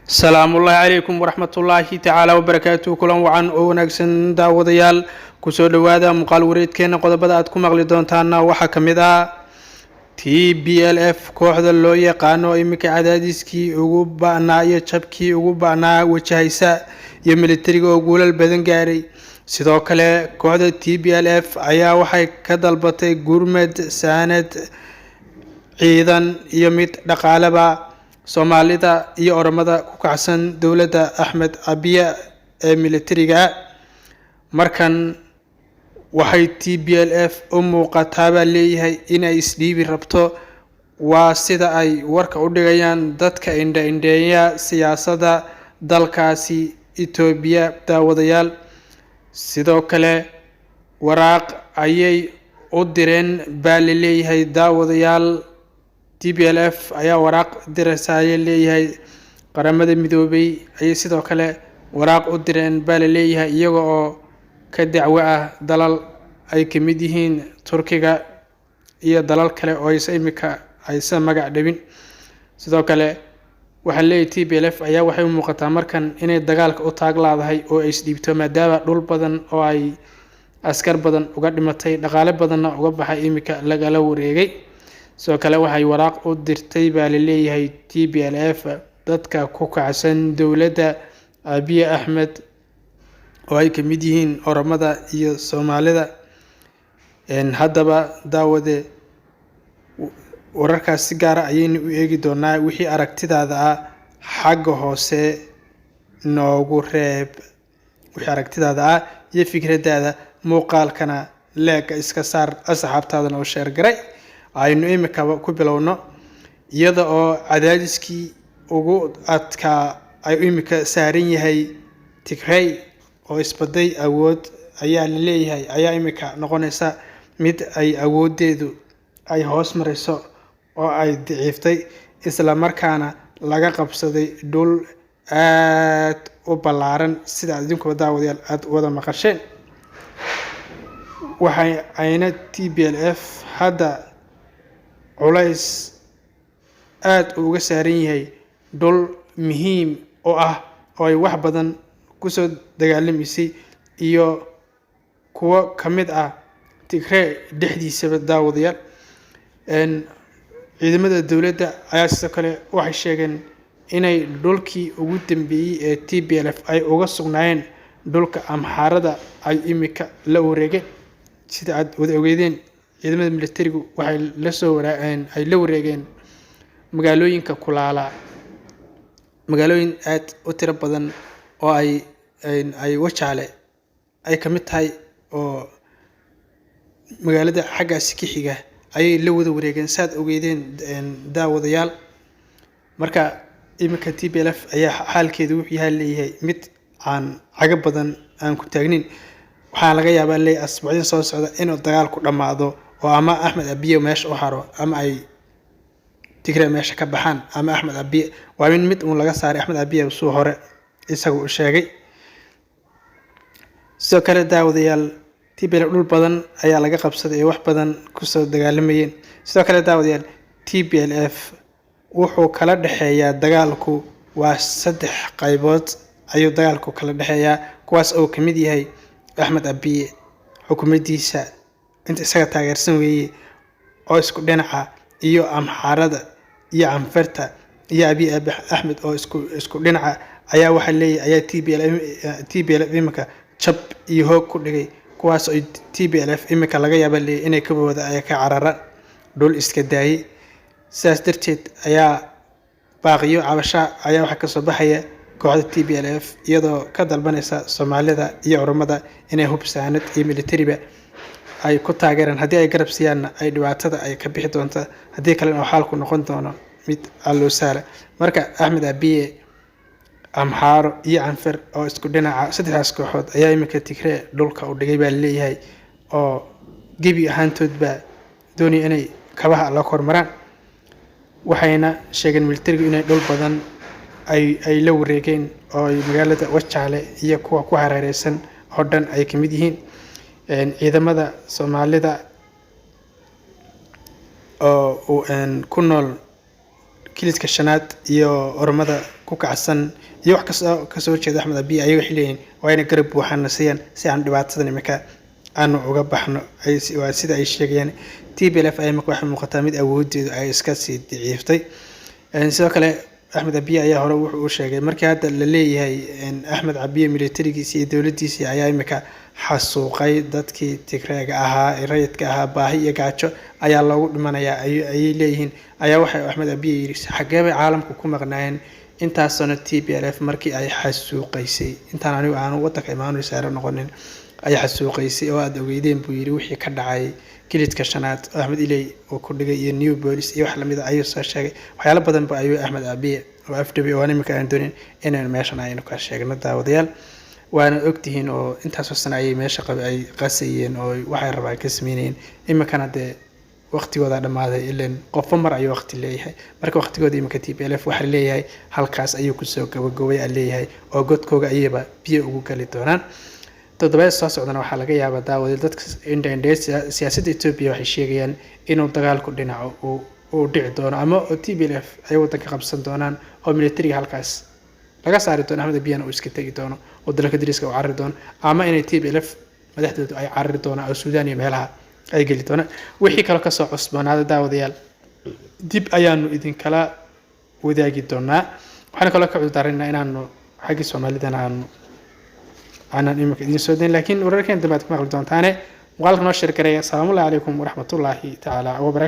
السلام الله عليكم ورحمة الله تعالى وبركاته كلام وعن ونكسن داوديال كسود وادا مقال وريد كينا قد بدأت كم أغلي دونتانا وحكمدا TPLF kooxda loo yaqaano imika cadaadiskii ugu baanaa iyo jabkii ugu baanaa wajahaysa iyo militariga oo guulal badan gaaray sidoo kale kooxda TPLF ayaa waxay ka dalbatay gurmad saanad ciidan iyo mid dhaqaalaba Soomaalida iyo Oromada ku kacsan dawladda Axmed Abiy ee militariga markan waxay TPLF u muuqataa leeyahay inay isdhiibi rabto waa sida ay warka u dhigayaan dadka indha-indheeya siyaasadda dalkaasi Itoobiya daawadayaal sidoo kale waraaq ayay u direen baa leeyahay daawadayaal TPLF ayaa waraaq dirayay leeyahay qaramada midoobay ay sidoo kale waraaq u direen baa leeyahay iyaga oo ka dacwo ah dalal ay kamid yihiin Turkiga iyo dalal kale oo imika aysan magac dhabin sidoo kale waxa leeyahay TPLF ayaa waxay u muuqataa markan inay dagaalka u taaglaadahay oo ay isdhiibto maadaama dhul badan oo ay askar badan uga dhimatay dhaqaale badanna uga baxay imika lagala wareegay sidoo kale waxay waraaq u dirtay baa leeyahay TPLF dadka ku kacsan dawladda Abiy Ahmed oo ay kamid yihiin Oromada iyo Soomaalida haddaba daawade wararkaas si gaar ah ayaynu u eegi doonaa wixii aragtidaada ah xagga hoose noogu reeb wixii aragtidaada ah iyo fikradaada muuqaalkana leeg iska saar asxaabtaadana oo share garay aynu imika ku bilowno iyada oo cadaadiskii ugu adkaa ay imika saaran yahay Tigray oo isbaday awood ayaa leeyahay ayaa imika noqonaysa mid ay awoodeedu ay hoos marayso oo ay daciiftay isla markaana laga qabsaday dhul aad u ballaaran sida idinku daawadayaal aad wada maqasheen waxay ayna TPLF hadda culays aad uga saaran yahay dhul muhiim oo ah oo ay wax badan kusoo dagaalamisay iyo kuwa kamid ah Tigray dhexdiisa daawadayaal ciidamada dawladda ayaa sidoo kale waxay sheegeen inay dhulkii ugu dambeeyay ee TPLF ay uga sugnaayeen dhulka Amxaarada ay imika la wareegeen sida aad wada ogeedeen ciidamada militarigu waxay la wareegeen magaalooyinka kulaala magaalooyin aad u tiro badan oo ay wajaale ay kamid tahay oo magaalada xaggaas ka xiga ay la wada wareegeen saad ogeedeen daawadayaal marka imika TPLF ayaa xaalkeedu wuxuu yahay leeyahay mid aan caga badan aan ku taagnin waxaa laga yaabaa leeyahay asbuucin soo socda inuu dagaalku dhamaado oo ama Axmed Abiy meesha u haro ama ay Tigray meesha ka baxaan ama Axmed Abiy waa mid uu laga saaray Axmed Abiy soo hore isagu u sheegay sidoo kale daawadayaal TPLF dhul badan ayaa laga qabsaday wax badan ku soo dagaalamayeen sidoo kale daawadayaal TPLF wuxuu kala dhaxeeyaa dagaalku waa 3 qaybood ayuu dagaalku kala dhaxeeyaa kuwaas oo kamid yahay Axmed Abiy xukuumaddiisa inta isaga taageersan weeye oo isku dhinaca iyo Amxaarada iyo Anfarta iyo Abiy Ahmed oo isku dhinaca ayaa waxa leeyahay ayaa TPLF imika jab iyo hoog ku dhigay kuwaas oo TPLF imika laga yaabo leeyahay inay ka wada ay ka cararaan dhul iska daayay sidaas darteed ayaa baaqiyo cabasha ayaa waxa ka soo baxaya kooxda TPLF iyadoo ka dalbanaysa Soomaalida iyo Oromada inay hubsaanad iyo militariba ay ku taageeraan haddii ay garab siiyaan ay dhibaatada ay ka bixi doonto haddii kale oo xaalku noqon doono mid allo saara marka Axmed Abiy Amxaaro iyo Anfar oo isku dhinaca saddexdaas kooxood ayaa imika Tigray dhulka u dhigay baa leeyahay oo gebi ahaantoodba doonay inay kabaha la kormaraan waxayna sheegeen militarigu inay dhul badan ay la wareegeen oo ay magaalada wajaale iyo kuwa ku hareeraysan oo dhan ay kamid yihiin ciidamada Soomaalida oo ku nool kilidka shanaad iyo ormada ku kacsan iyo wax kasoo jeeda Axmed Abiy ay wax leeyihiin waa in garab buuxana siiyaan si aan dhibaatadan imika aan uga baxno waa sida ay sheegayaan TPLF ay imika wax muuqata mid awoodeedu ay iska sii daciiftay sidoo kale Axmed Abiy ayaa hore wuxuu sheegay markii hadda la leeyahay Axmed Abiy militarigiisa iyo dawladdiisa ayaa imika xasuuqay dadkii Tigreega ahaa rayidka ahaa baahi iyo gaajo ayaa loogu dhimanayaa ay leeyihiin ayaa waxa Axmed Abiy yiri xageebay caalamku ku maqnaayeen intaasna TPLF markii ay xasuuqaysay intaan anigu aan wadanka imaanay saaro noqonin ay xasuuqaysay oo aad ogeydeen buu yiri wixii ka dhacay kilidka shanaad Axmed Ilay oo ku dhigay iyo New Police iyo wax la mid ah ayuu soo sheegay waxyaalo badan ba ayuu Axmed Abiy oo FDB oo nimka aan doonin inaan meeshan aynu ka sheegno daawadayaal waana ogtihiin oo intaas oo sano ay meesha ay qasayeen oo waxay rabaan ka sameeyeen imikana de waqtigooda dhamaaday ileen qof mar ayuu waqti leeyahay marka waqtigooda imika TPLF waxa leeyahay halkaas ayuu ku soo gabagabay leeyahay oo godkooga ayaba biyo ugu gali doonaan toddobaad soo socdana waxa laga yaabaa daawada dadka siyaasadda Ethiopia waxay sheegayaan inuu dagaalku dhinaco uu dhici doono ama TPLF ay wadanka qabsan doonaan oo military halkaas laga saari doono Axmed Abiy oo iska tagi doono oo dalka dariska u carri doono ama inay TPLF madaxdoodu ay carri doonaan oo Suudaan iyo meelaha ay gali doonaan wixii kale ka soo cusbanaada daawadayaal dib ayaanu idin kala wadaagi doonaa waxaan kale ka cudurdaarnaa inaanu xagga Soomaalida aanan imika idin soo deyn laakiin wararkan dambe aad ku maqli doontaane muuqaalka noo share gareeya. Assalaamu calaykum waraxmatullaahi tacaala wa barakaatuh.